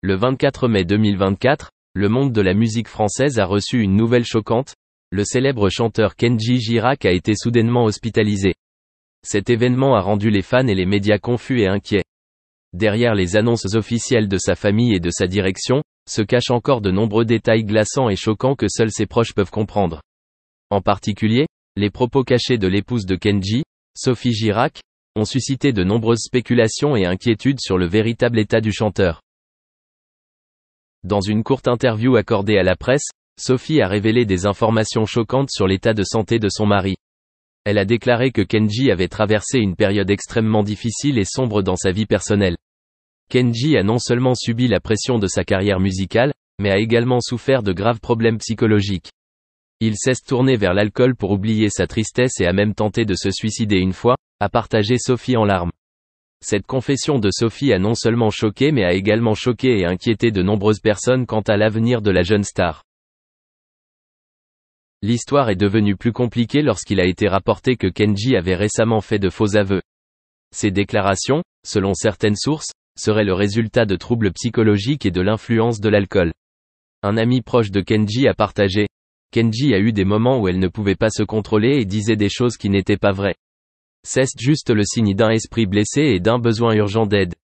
Le 24 mai 2024, le monde de la musique française a reçu une nouvelle choquante. Le célèbre chanteur Kenji Girac a été soudainement hospitalisé. Cet événement a rendu les fans et les médias confus et inquiets. Derrière les annonces officielles de sa famille et de sa direction, se cachent encore de nombreux détails glaçants et choquants que seuls ses proches peuvent comprendre. En particulier, les propos cachés de l'épouse de Kenji, Sophie Girac, ont suscité de nombreuses spéculations et inquiétudes sur le véritable état du chanteur. Dans une courte interview accordée à la presse, Sophie a révélé des informations choquantes sur l'état de santé de son mari. Elle a déclaré que Kenji avait traversé une période extrêmement difficile et sombre dans sa vie personnelle. Kenji a non seulement subi la pression de sa carrière musicale, mais a également souffert de graves problèmes psychologiques. Il s'est tourné vers l'alcool pour oublier sa tristesse et a même tenté de se suicider une fois, a partagé Sophie en larmes. Cette confession de Sophie a non seulement choqué mais a également choqué et inquiété de nombreuses personnes quant à l'avenir de la jeune star. L'histoire est devenue plus compliquée lorsqu'il a été rapporté que Kenji avait récemment fait de faux aveux. Ces déclarations, selon certaines sources, seraient le résultat de troubles psychologiques et de l'influence de l'alcool. Un ami proche de Kenji a partagé: Kenji a eu des moments où elle ne pouvait pas se contrôler et disait des choses qui n'étaient pas vraies. C'est juste le signe d'un esprit blessé et d'un besoin urgent d'aide.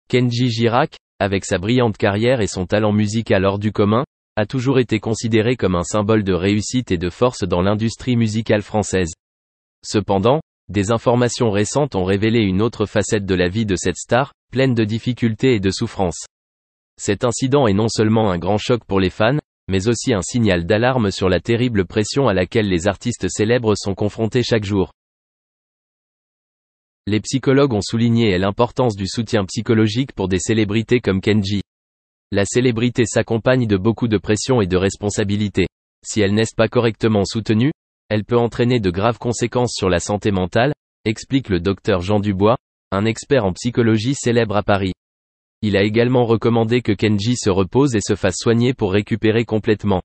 Kenji Girac, avec sa brillante carrière et son talent musical hors du commun, a toujours été considéré comme un symbole de réussite et de force dans l'industrie musicale française. Cependant, des informations récentes ont révélé une autre facette de la vie de cette star, pleine de difficultés et de souffrances. Cet incident est non seulement un grand choc pour les fans, mais aussi un signal d'alarme sur la terrible pression à laquelle les artistes célèbres sont confrontés chaque jour. Les psychologues ont souligné l'importance du soutien psychologique pour des célébrités comme Kenji. La célébrité s'accompagne de beaucoup de pression et de responsabilités. Si elle n'est pas correctement soutenue, elle peut entraîner de graves conséquences sur la santé mentale, explique le docteur Jean Dubois, un expert en psychologie célèbre à Paris. Il a également recommandé que Kenji se repose et se fasse soigner pour récupérer complètement.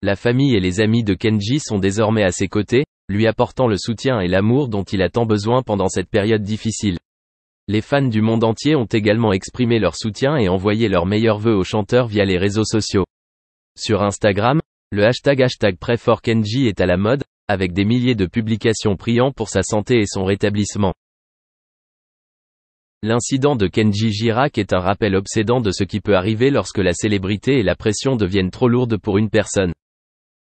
La famille et les amis de Kenji sont désormais à ses côtés, lui apportant le soutien et l'amour dont il a tant besoin pendant cette période difficile. Les fans du monde entier ont également exprimé leur soutien et envoyé leurs meilleurs vœux au chanteur via les réseaux sociaux. Sur Instagram, le hashtag #PrayForKenji est à la mode, avec des milliers de publications priant pour sa santé et son rétablissement. L'incident de Kenji Girac est un rappel obsédant de ce qui peut arriver lorsque la célébrité et la pression deviennent trop lourdes pour une personne.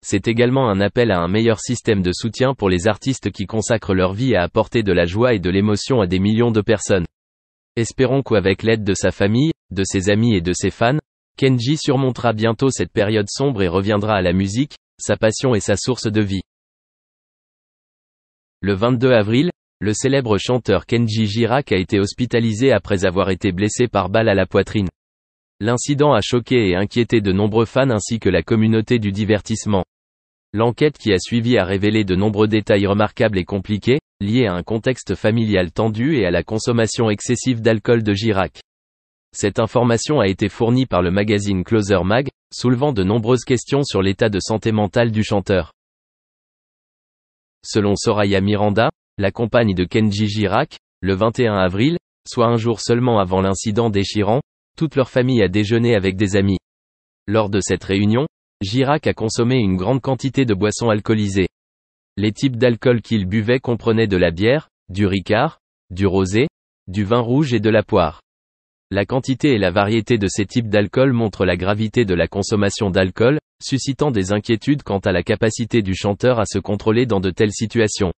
C'est également un appel à un meilleur système de soutien pour les artistes qui consacrent leur vie à apporter de la joie et de l'émotion à des millions de personnes. Espérons qu'avec l'aide de sa famille, de ses amis et de ses fans, Kenji surmontera bientôt cette période sombre et reviendra à la musique, sa passion et sa source de vie. Le 22 avril, le célèbre chanteur Kenji Girac a été hospitalisé après avoir été blessé par balle à la poitrine. L'incident a choqué et inquiété de nombreux fans ainsi que la communauté du divertissement. L'enquête qui a suivi a révélé de nombreux détails remarquables et compliqués, liés à un contexte familial tendu et à la consommation excessive d'alcool de Girac. Cette information a été fournie par le magazine Closer Mag, soulevant de nombreuses questions sur l'état de santé mentale du chanteur. Selon Soraya Miranda, la compagne de Kenji Girac, le 21 avril, soit un jour seulement avant l'incident déchirant, toute leur famille a déjeuné avec des amis. Lors de cette réunion, Girac a consommé une grande quantité de boissons alcoolisées. Les types d'alcool qu'il buvait comprenaient de la bière, du ricard, du rosé, du vin rouge et de la poire. La quantité et la variété de ces types d'alcool montrent la gravité de la consommation d'alcool, suscitant des inquiétudes quant à la capacité du chanteur à se contrôler dans de telles situations.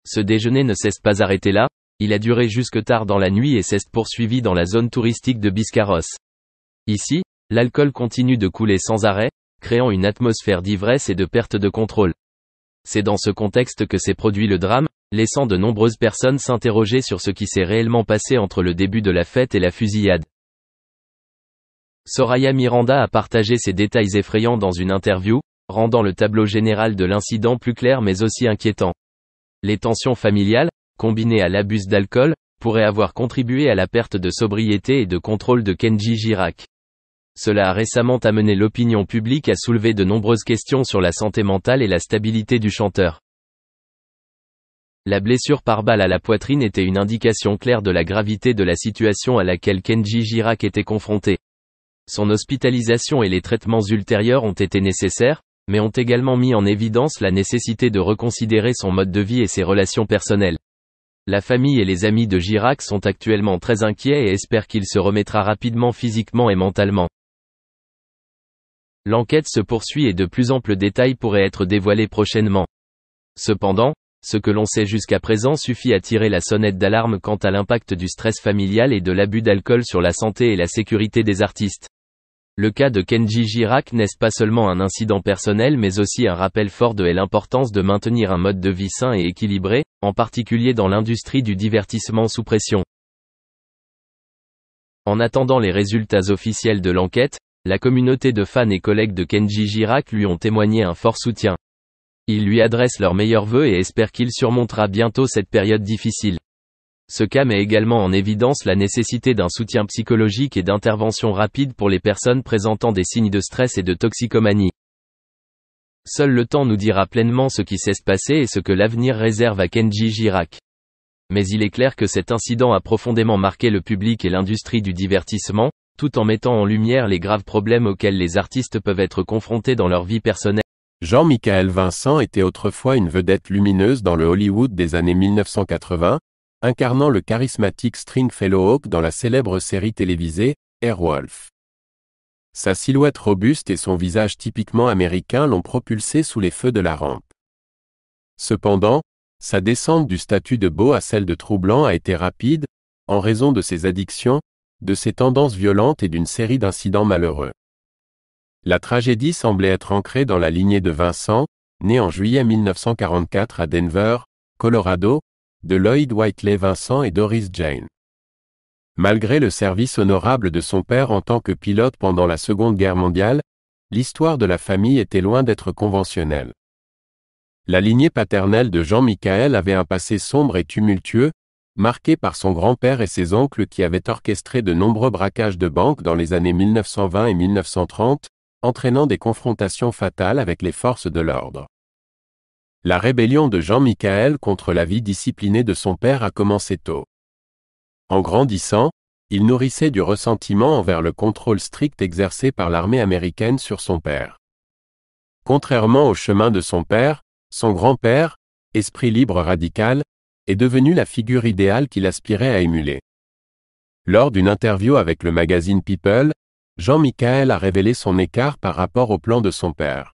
Ce déjeuner ne s'est pas arrêté là, il a duré jusque tard dans la nuit et s'est poursuivi dans la zone touristique de Biscarrosse. Ici, l'alcool continue de couler sans arrêt, créant une atmosphère d'ivresse et de perte de contrôle. C'est dans ce contexte que s'est produit le drame, laissant de nombreuses personnes s'interroger sur ce qui s'est réellement passé entre le début de la fête et la fusillade. Soraya Miranda a partagé ces détails effrayants dans une interview, rendant le tableau général de l'incident plus clair mais aussi inquiétant. Les tensions familiales, combinées à l'abus d'alcool, pourraient avoir contribué à la perte de sobriété et de contrôle de Kenji Girac. Cela a récemment amené l'opinion publique à soulever de nombreuses questions sur la santé mentale et la stabilité du chanteur. La blessure par balle à la poitrine était une indication claire de la gravité de la situation à laquelle Kenji Girac était confronté. Son hospitalisation et les traitements ultérieurs ont été nécessaires, mais ont également mis en évidence la nécessité de reconsidérer son mode de vie et ses relations personnelles. La famille et les amis de Girac sont actuellement très inquiets et espèrent qu'il se remettra rapidement physiquement et mentalement. L'enquête se poursuit et de plus amples détails pourraient être dévoilés prochainement. Cependant, ce que l'on sait jusqu'à présent suffit à tirer la sonnette d'alarme quant à l'impact du stress familial et de l'abus d'alcool sur la santé et la sécurité des artistes. Le cas de Kenji Girac n'est pas seulement un incident personnel mais aussi un rappel fort de l'importance de maintenir un mode de vie sain et équilibré, en particulier dans l'industrie du divertissement sous pression. En attendant les résultats officiels de l'enquête, la communauté de fans et collègues de Kenji Girac lui ont témoigné un fort soutien. Ils lui adressent leurs meilleurs vœux et espèrent qu'il surmontera bientôt cette période difficile. Ce cas met également en évidence la nécessité d'un soutien psychologique et d'intervention rapide pour les personnes présentant des signes de stress et de toxicomanie. Seul le temps nous dira pleinement ce qui s'est passé et ce que l'avenir réserve à Kenji Girac. Mais il est clair que cet incident a profondément marqué le public et l'industrie du divertissement, tout en mettant en lumière les graves problèmes auxquels les artistes peuvent être confrontés dans leur vie personnelle. Jean-Michel Vincent était autrefois une vedette lumineuse dans le Hollywood des années 1980, incarnant le charismatique Stringfellow Hawk dans la célèbre série télévisée, Airwolf. Sa silhouette robuste et son visage typiquement américain l'ont propulsé sous les feux de la rampe. Cependant, sa descente du statut de beau à celle de troublant a été rapide, en raison de ses addictions, de ses tendances violentes et d'une série d'incidents malheureux. La tragédie semblait être ancrée dans la lignée de Vincent, né en juillet 1944 à Denver, Colorado, de Lloyd Whiteley Vincent et Doris Jane. Malgré le service honorable de son père en tant que pilote pendant la Seconde Guerre mondiale, l'histoire de la famille était loin d'être conventionnelle. La lignée paternelle de Jean-Michel avait un passé sombre et tumultueux, marqué par son grand-père et ses oncles qui avaient orchestré de nombreux braquages de banques dans les années 1920 et 1930, entraînant des confrontations fatales avec les forces de l'ordre. La rébellion de Jean-Michel contre la vie disciplinée de son père a commencé tôt. En grandissant, il nourrissait du ressentiment envers le contrôle strict exercé par l'armée américaine sur son père. Contrairement au chemin de son père, son grand-père, esprit libre radical, est devenu la figure idéale qu'il aspirait à émuler. Lors d'une interview avec le magazine People, Jean-Michel a révélé son écart par rapport au plan de son père.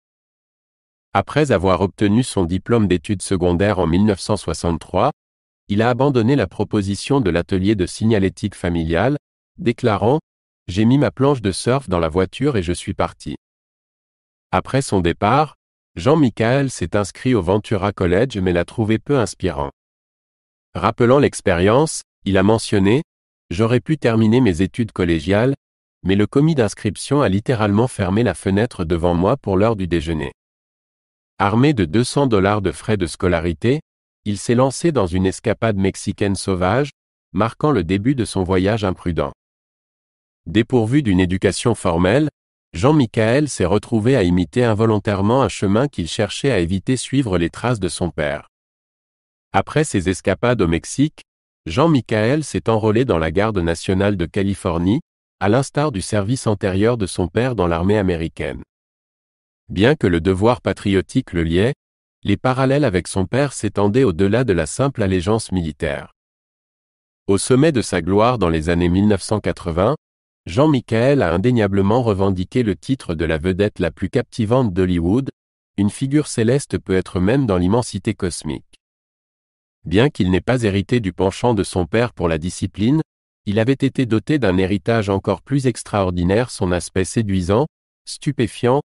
Après avoir obtenu son diplôme d'études secondaires en 1963, il a abandonné la proposition de l'atelier de signalétique familiale, déclarant « J'ai mis ma planche de surf dans la voiture et je suis parti ». Après son départ, Jean-Michel s'est inscrit au Ventura College mais l'a trouvé peu inspirant. Rappelant l'expérience, il a mentionné « J'aurais pu terminer mes études collégiales, mais le commis d'inscription a littéralement fermé la fenêtre devant moi pour l'heure du déjeuner. » Armé de $200 de frais de scolarité, il s'est lancé dans une escapade mexicaine sauvage, marquant le début de son voyage imprudent. Dépourvu d'une éducation formelle, Jean-Michel s'est retrouvé à imiter involontairement un chemin qu'il cherchait à éviter suivre les traces de son père. Après ses escapades au Mexique, Jean-Michel s'est enrôlé dans la Garde nationale de Californie, à l'instar du service antérieur de son père dans l'armée américaine. Bien que le devoir patriotique le liait, les parallèles avec son père s'étendaient au-delà de la simple allégeance militaire. Au sommet de sa gloire dans les années 1980, Jean-Michel a indéniablement revendiqué le titre de la vedette la plus captivante d'Hollywood, une figure céleste peut être même dans l'immensité cosmique. Bien qu'il n'ait pas hérité du penchant de son père pour la discipline, il avait été doté d'un héritage encore plus extraordinaire, son aspect séduisant, stupéfiant,